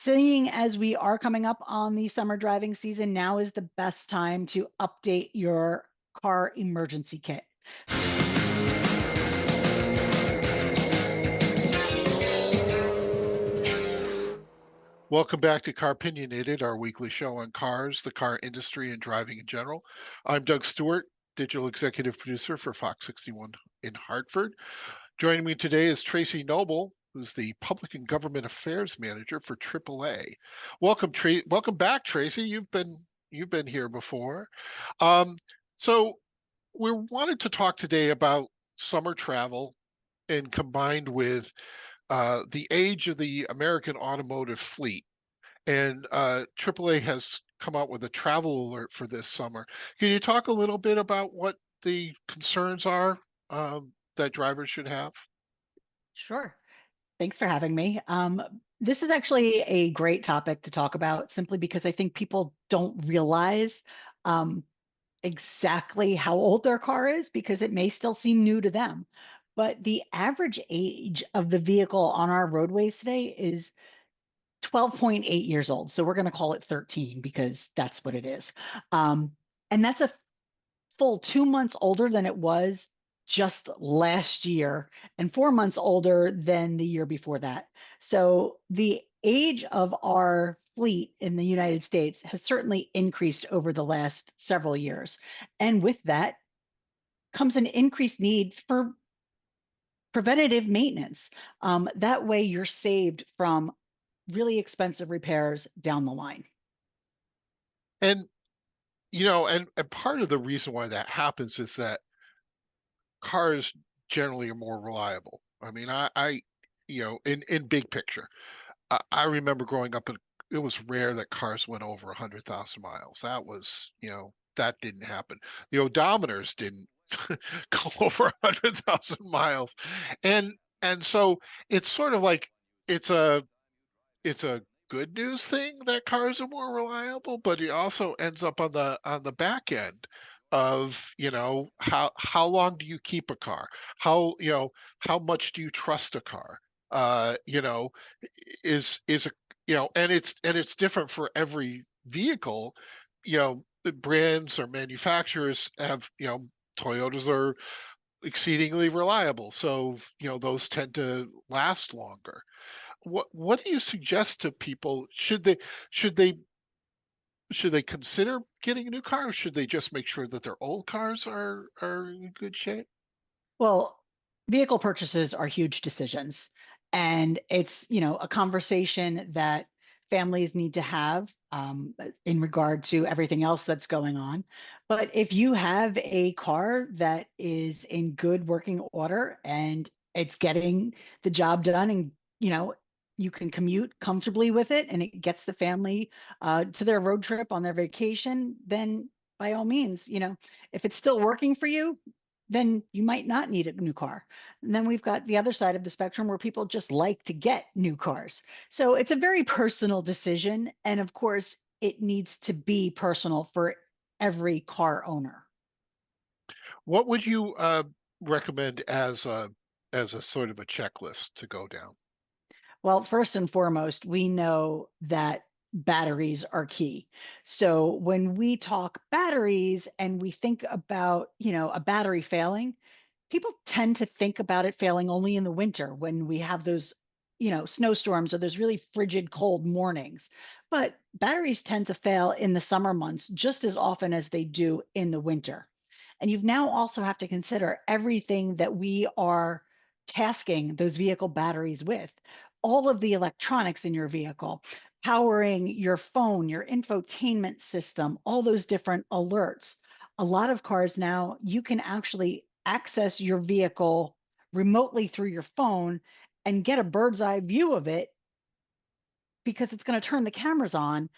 Seeing as we are coming up on the summer driving season, now is the best time to update your car emergency kit. Welcome back to Car-Pinionated, our weekly show on cars, the car industry, and driving in general. I'm Doug Stewart, digital executive producer for Fox 61 in Hartford. Joining me today is Tracy Noble, who's the Public and Government Affairs Manager for AAA. Welcome back, Tracy. You've been here before. Um, so we wanted to talk today about summer travel and combined with the age of the American automotive fleet. And AAA has come out with a travel alert for this summer. Can you talk a little bit about what the concerns are that drivers should have? Sure. Thanks for having me. This is actually a great topic to talk about simply because I think people don't realize um, exactly how old their car is because it may still seem new to them. But the average age of the vehicle on our roadways today is 12.8 years old. So we're going to call it 13 because that's what it is. And that's a full 2 months older than it was just last year and 4 months older than the year before that. So the age of our fleet in the United States has certainly increased over the last several years. And with that comes an increased need for preventative maintenance. That way you're saved from really expensive repairs down the line. And and part of the reason why that happens is that cars generally are more reliable. I mean, in big picture, I remember growing up, and it was rare that cars went over 100,000 miles. That didn't happen. The odometers didn't go over 100,000 miles, and and so it's sort of like it's a it's a good news thing that cars are more reliable, but it also ends up on the back end of, how long do you keep a car? How much do you trust a car? Uh, you know, is a and it's different for every vehicle. The brands or manufacturers have, Toyotas are exceedingly reliable, so those tend to last longer. What do you suggest to people? Should they should they consider getting a new car, or should they just make sure that their old cars are in good shape? Well, vehicle purchases are huge decisions. And it's, a conversation that families need to have in regard to everything else that's going on. But if you have a car that is in good working order and it's getting the job done and, you can commute comfortably with it and it gets the family to their road trip on their vacation, then by all means, if it's still working for you, then you might not need a new car. And then we've got the other side of the spectrum where people just like to get new cars. So it's a very personal decision. And of course, it needs to be personal for every car owner. What would you recommend as a sort of a checklist to go down? Well, first and foremost, we know that batteries are key. So when we talk batteries and we think about, a battery failing, people tend to think about it failing only in the winter when we have those, snowstorms or those really frigid cold mornings. But batteries tend to fail in the summer months just as often as they do in the winter. And you've now also have to consider everything that we are tasking those vehicle batteries with, all of the electronics in your vehicle, powering your phone, your infotainment system, all those different alerts. A lot of cars now, you can actually access your vehicle remotely through your phone and get a bird's eye view of it because it's going to turn the cameras on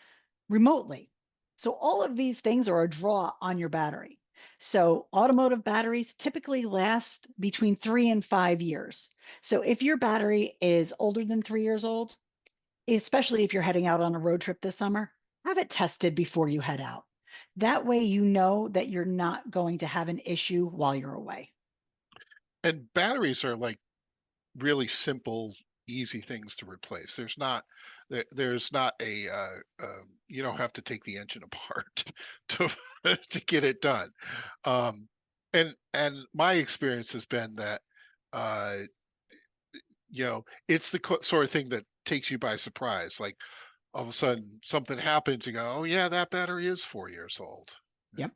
remotely. So all of these things are a draw on your battery. So automotive batteries typically last between 3 and 5 years. So if your battery is older than 3 years old, especially if you're heading out on a road trip this summer, have it tested before you head out. That way you know that you're not going to have an issue while you're away. And batteries are like really simple. easy things to replace. There's not a you don't have to take the engine apart to to get it done. Um, and my experience has been that uh, it's the sort of thing that takes you by surprise. Like all of a sudden something happens, you go, "Oh yeah, that battery is 4 years old." Yeah, Yep.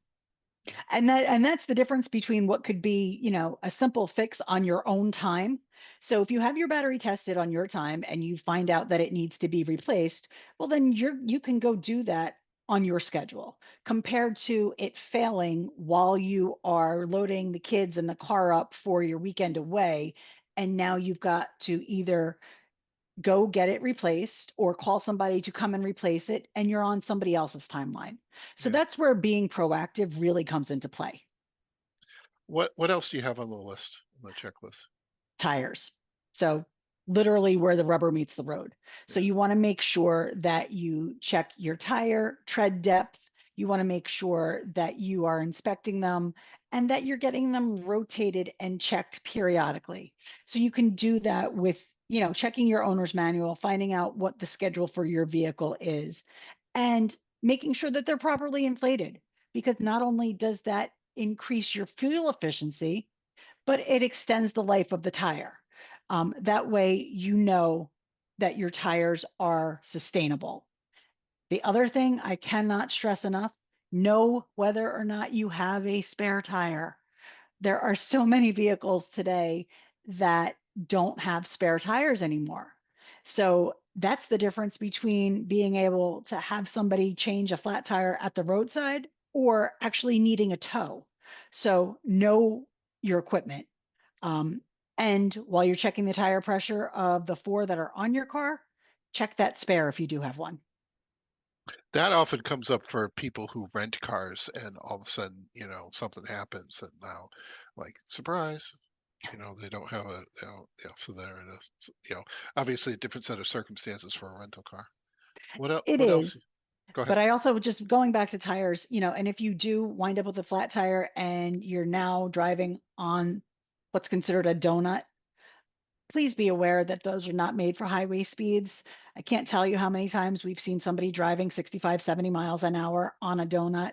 And that's the difference between what could be, a simple fix on your own time. So if you have your battery tested on your time and you find out that it needs to be replaced, well then you can go do that on your schedule compared to it failing while you are loading the kids and the car up for your weekend away, and now you've got to either go get it replaced or call somebody to come and replace it, and you're on somebody else's timeline. So yeah. that's where being proactive really comes into play. What else do you have on the list, on the checklist? Tires. So literally where the rubber meets the road. So Yeah, you want to make sure that you check your tire tread depth. You want to make sure that you are inspecting them and that you're getting them rotated and checked periodically. So you can do that with, checking your owner's manual, finding out what the schedule for your vehicle is, and making sure that they're properly inflated, because not only does that increase your fuel efficiency, but it extends the life of the tire. That way, you know that your tires are sustainable. The other thing I cannot stress enough, know whether or not you have a spare tire. There are so many vehicles today that don't have spare tires anymore. So that's the difference between being able to have somebody change a flat tire at the roadside or actually needing a tow. So know your equipment. Um, and while you're checking the tire pressure of the four that are on your car, check that spare if you do have one. that often comes up for people who rent cars, and all of a sudden, something happens, and now, like, surprise, they don't have so there it is. Obviously a different set of circumstances for a rental car. It What else? is. Go ahead. But I also, just going back to tires, and if you do wind up with a flat tire and you're now driving on what's considered a donut, please be aware that those are not made for highway speeds. I can't tell you how many times we've seen somebody driving 65, 70 miles an hour on a donut,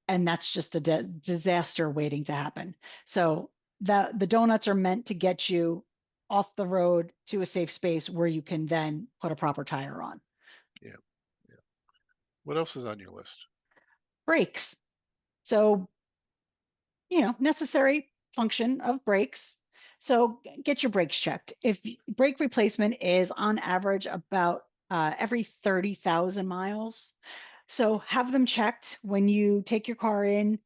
and that's just a disaster waiting to happen. So the donuts are meant to get you off the road to a safe space where you can then put a proper tire on. Yeah, yeah. What else is on your list? Brakes. So, necessary function of brakes. So get your brakes checked. If brake replacement is on average about every 30,000 miles. So have them checked when you take your car in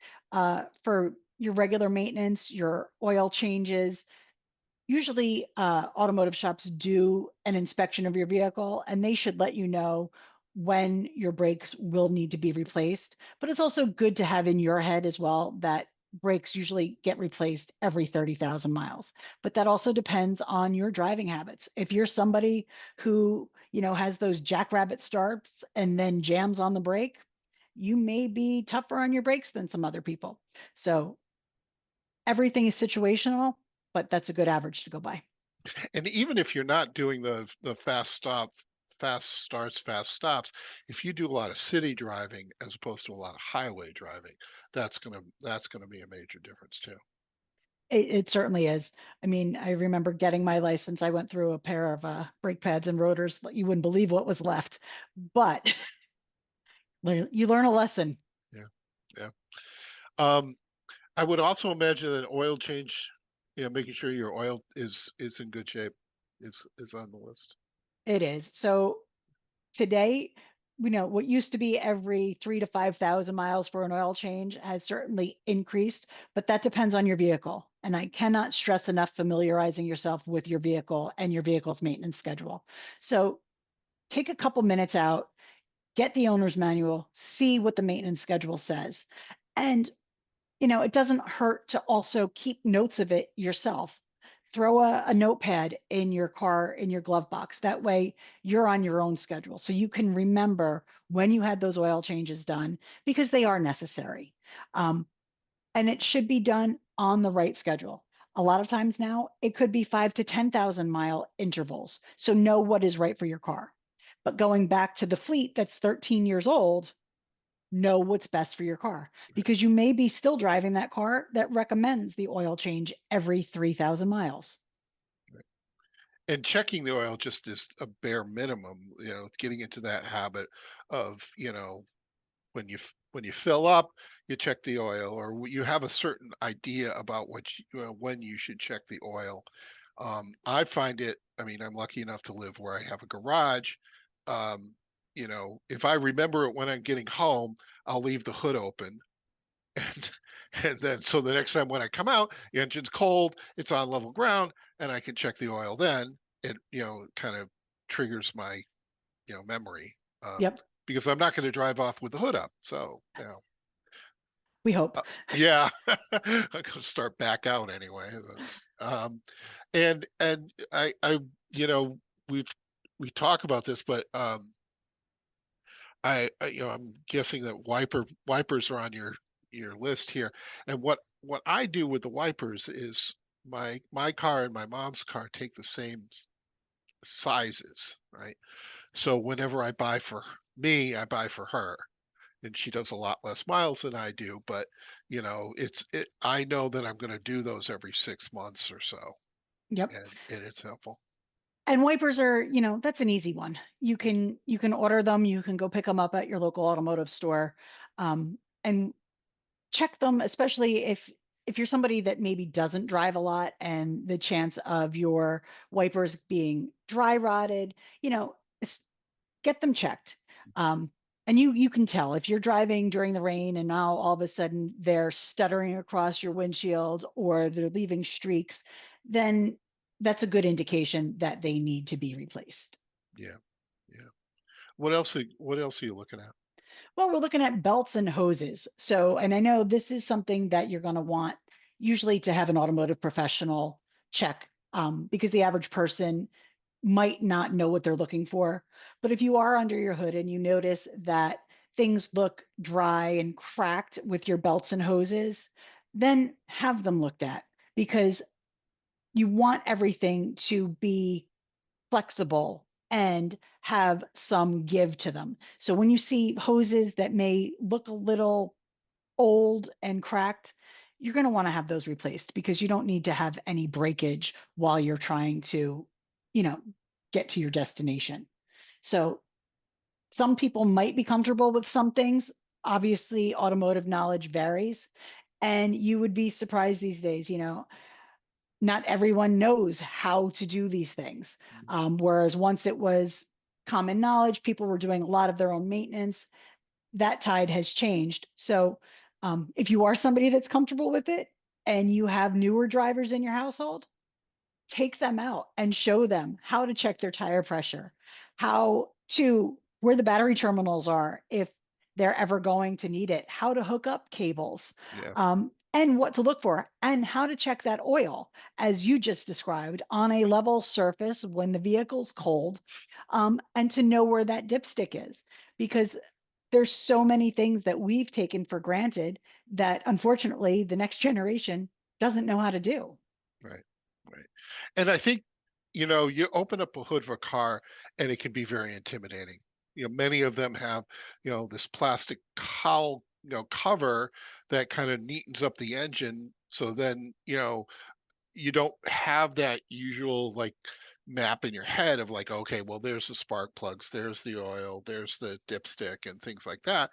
for your regular maintenance, your oil changes. Usually, automotive shops do an inspection of your vehicle and they should let you know when your brakes will need to be replaced. But it's also good to have in your head as well that brakes usually get replaced every 30,000 miles. But that also depends on your driving habits. If you're somebody who, has those jackrabbit starts and then jams on the brake, you may be tougher on your brakes than some other people. So everything is situational, but that's a good average to go by. And even if you're not doing the fast starts, fast stops, if you do a lot of city driving as opposed to a lot of highway driving, that's gonna be a major difference too. It certainly is. I mean, I remember getting my license. I went through a pair of brake pads and rotors. You wouldn't believe what was left, but you learn a lesson. Yeah, yeah. Um, I would also imagine that oil change, making sure your oil is in good shape is on the list. It is. So today, what used to be every 3 to 5,000 miles for an oil change has certainly increased, but that depends on your vehicle. And I cannot stress enough familiarizing yourself with your vehicle and your vehicle's maintenance schedule. So take a couple minutes out, get the owner's manual, see what the maintenance schedule says. And, it doesn't hurt to also keep notes of it yourself. Throw a notepad in your car, in your glove box. That way you're on your own schedule. So you can remember when you had those oil changes done because they are necessary. Um, and it should be done on the right schedule. A lot of times now, it could be 5 to 10,000-mile intervals. So know what is right for your car. But going back to the fleet that's 13 years old, know what's best for your car because you may be still driving that car that recommends the oil change every 3,000 miles. And checking the oil just is a bare minimum, getting into that habit of, when you fill up, you check the oil, or you have a certain idea about when you should check the oil. I find it. I mean, I'm lucky enough to live where I have a garage. Um, if I remember it when I'm getting home, I'll leave the hood open, and and then so the next time when I come out, the engine's cold, it's on level ground, and I can check the oil then. It kind of triggers my memory, Yep, because I'm not going to drive off with the hood up. So we hope. yeah, I'm going to start back out anyway. Um, and I you know we've we talk about this, but I'm guessing that wipers are on your list here. And what I do with the wipers is my car and my mom's car take the same sizes, right? So whenever I buy for me, I buy for her. And she does a lot less miles than I do, but I know that I'm going to do those every 6 months or so, Yep. and it's helpful. And wipers are, that's an easy one. You can order them, you can go pick them up at your local automotive store. And check them, especially if you're somebody that maybe doesn't drive a lot and the chance of your wipers being dry rotted, you know, get them checked. Um, and you can tell if you're driving during the rain and now all of a sudden they're stuttering across your windshield or they're leaving streaks, then that's a good indication that they need to be replaced. Yeah, yeah. What else are you looking at? Well, we're looking at belts and hoses. So, and I know this is something that you're going to want usually to have an automotive professional check, because the average person might not know what they're looking for. But if you are under your hood and you notice that things look dry and cracked with your belts and hoses, then have them looked at because you want everything to be flexible and have some give to them. So when you see hoses that may look a little old and cracked, you're going to want to have those replaced because you don't need to have any breakage while you're trying to, you know, get to your destination. So some people might be comfortable with some things. Obviously, automotive knowledge varies. And you would be surprised these days, not everyone knows how to do these things. Whereas once it was common knowledge, people were doing a lot of their own maintenance. That tide has changed. So if you are somebody that's comfortable with it and you have newer drivers in your household, take them out and show them how to check their tire pressure, how to where the battery terminals are if they're ever going to need it, how to hook up cables, Yeah, and what to look for, and how to check that oil, as you just described, on a level surface when the vehicle's cold, and to know where that dipstick is, because there's so many things that we've taken for granted that unfortunately the next generation doesn't know how to do. right, right. And I think, you open up a hood of a car and it can be very intimidating. Many of them have, this plastic cowl, cover that kind of neatens up the engine. So then, you don't have that usual like map in your head of like, okay, well, there's the spark plugs, there's the oil, there's the dipstick and things like that.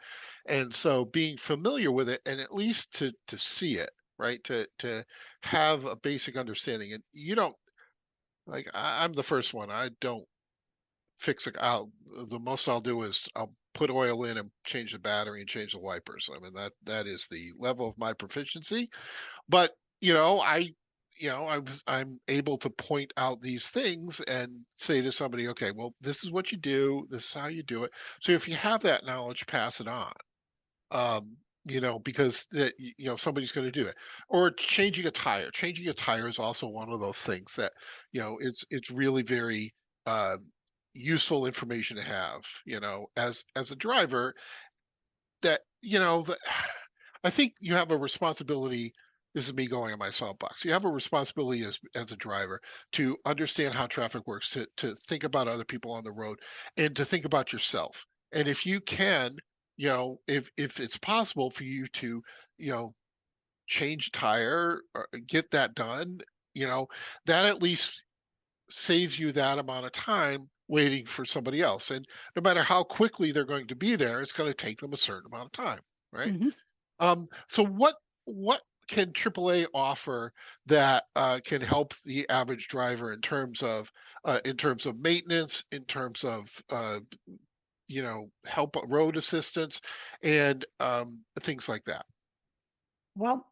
And so being familiar with it and at least to see it, right? To have a basic understanding. And you don't like I'm the first one. I don't fix it out. The most I'll do is I'll put oil in and change the battery and change the wipers. I mean that is the level of my proficiency, but, I'm able to point out these things and say to somebody, "Okay, well, this is what you do. This is how you do it." So if you have that knowledge, pass it on. Um, because somebody's going to do it. Or changing a tire. Changing a tire is also one of those things that, it's really very uh, useful information to have, as a driver that, I think you have a responsibility. this is me going on my soapbox. You have a responsibility as a driver to understand how traffic works, to think about other people on the road, and to think about yourself. And if you can, if it's possible for you to, you know, change tire or get that done, you know, that at least saves you that amount of time waiting for somebody else. And no matter how quickly they're going to be there, it's going to take them a certain amount of time, right? Mhm. So what can AAA offer that can help the average driver in terms of maintenance, in terms of help road assistance, and things like that? Well,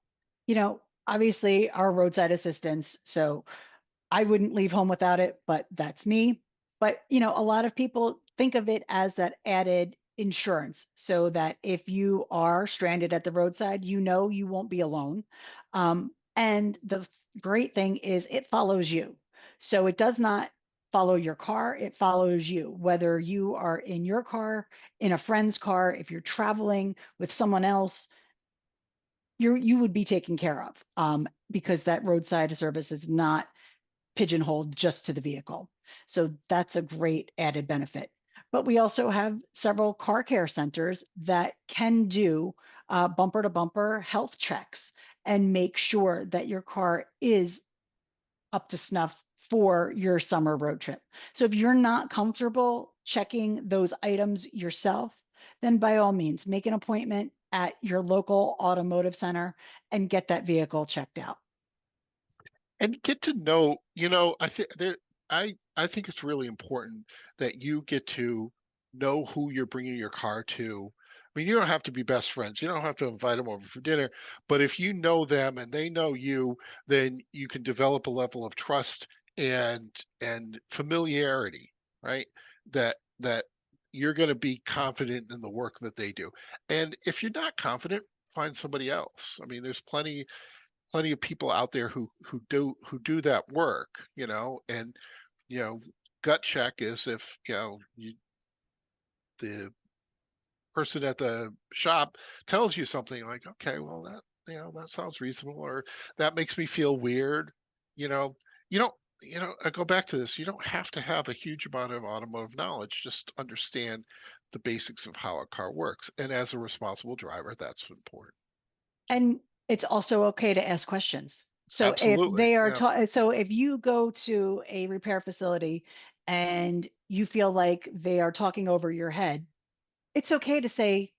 obviously our roadside assistance. So I wouldn't leave home without it, but that's me. But, a lot of people think of it as that added insurance so that if you are stranded at the roadside, you won't be alone. And the great thing is it follows you. So it does not follow your car, it follows you, whether you are in your car, in a friend's car, if you're traveling with someone else, you would be taken care of, because that roadside service is not pigeonholed just to the vehicle. So that's a great added benefit. But we also have several car care centers that can do bumper to bumper health checks and make sure that your car is up to snuff for your summer road trip. So if you're not comfortable checking those items yourself, then by all means, make an appointment at your local automotive center and get that vehicle checked out. And get to know, I think it's really important that you get to know who you're bringing your car to. I mean, you don't have to be best friends. You don't have to invite them over for dinner, but if you know them and they know you, then you can develop a level of trust and familiarity, right? That you're going to be confident in the work that they do. And if you're not confident, find somebody else. I mean, there's plenty of people out there who do that work, and you know, gut check is if the person at the shop tells you something like, okay, well that sounds reasonable, or that makes me feel weird. You know, you don't. I go back to this. You don't have to have a huge amount of automotive knowledge. Just understand the basics of how a car works. And as a responsible driver, that's important. And it's also okay to ask questions. So if Absolutely. they are Yeah. taught, so if you go to a repair facility and you feel like they are talking over your head, it's okay to say,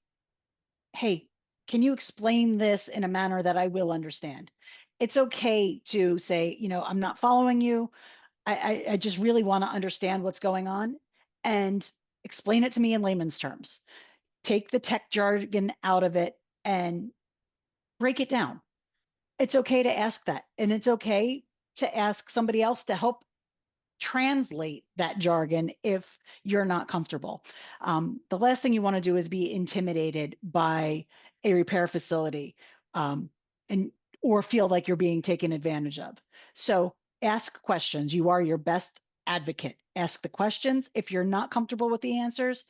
"Hey, can you explain this in a manner that I will understand?" It's okay to say, "I'm not following you. I just really want to understand what's going on and explain it to me in layman's terms. Take the tech jargon out of it and break it down." It's okay to ask that. And it's okay to ask somebody else to help translate that jargon if you're not comfortable. The last thing you want to do is be intimidated by a repair facility, and or feel like you're being taken advantage of. So ask questions. You are your best advocate. Ask the questions. If you're not comfortable with the answers,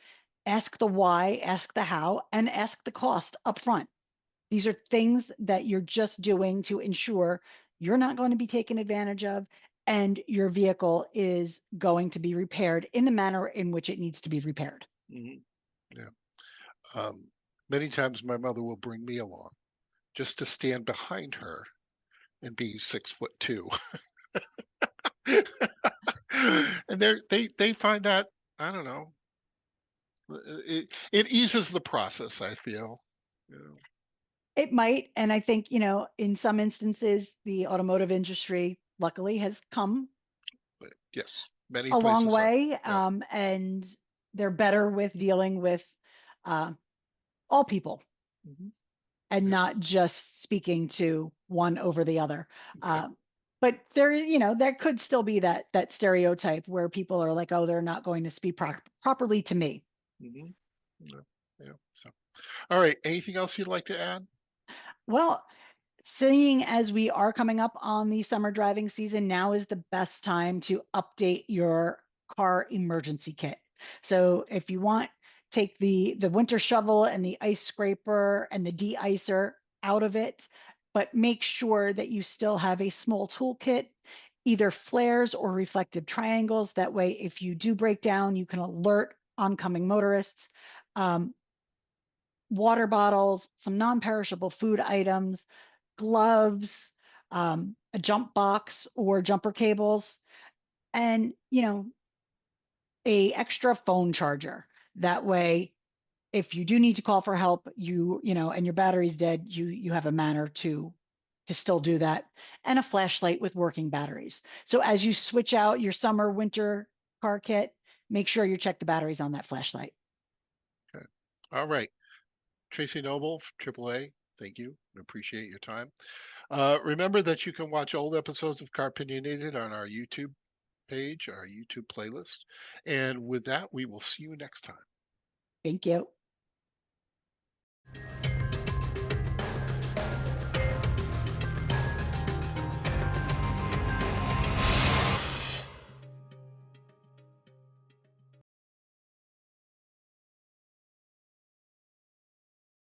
ask the why, ask the how, and ask the cost up front. These are things that you're just doing to ensure you're not going to be taken advantage of and your vehicle is going to be repaired in the manner in which it needs to be repaired. Mhm. Yeah. Many times my mother will bring me along just to stand behind her and be 6'2". And they find that, I don't know, it eases the process, I feel. You know, It might. And I think, in some instances, the automotive industry luckily has come but yes, many a long places are. way, Yeah. and they're better with dealing with uh, all people Mhm. and Yep. not just speaking to one over the other. Yeah. Uh, but there could still be that stereotype where people are like, oh, they're not going to speak properly to me. Mhm. Yeah. Yeah. So, all right. Anything else you'd like to add? Well, seeing as we are coming up on the summer driving season, now is the best time to update your car emergency kit. So if you want, take the winter shovel and the ice scraper and the de-icer out of it, but make sure that you still have a small toolkit, either flares or reflective triangles. That way, if you do break down, you can alert oncoming motorists. Um, Water bottles, some non-perishable food items, gloves, a jump box or jumper cables, and a extra phone charger. That way, if you do need to call for help, and your battery's dead, you have a manner to still do that, and a flashlight with working batteries. So as you switch out your summer winter car kit, make sure you check the batteries on that flashlight. Okay. All right. Tracy Noble, AAA, thank you. I appreciate your time. Remember that you can watch old episodes of Car-Pinionated on our YouTube page, our YouTube playlist. And with that, we will see you next time. Thank you.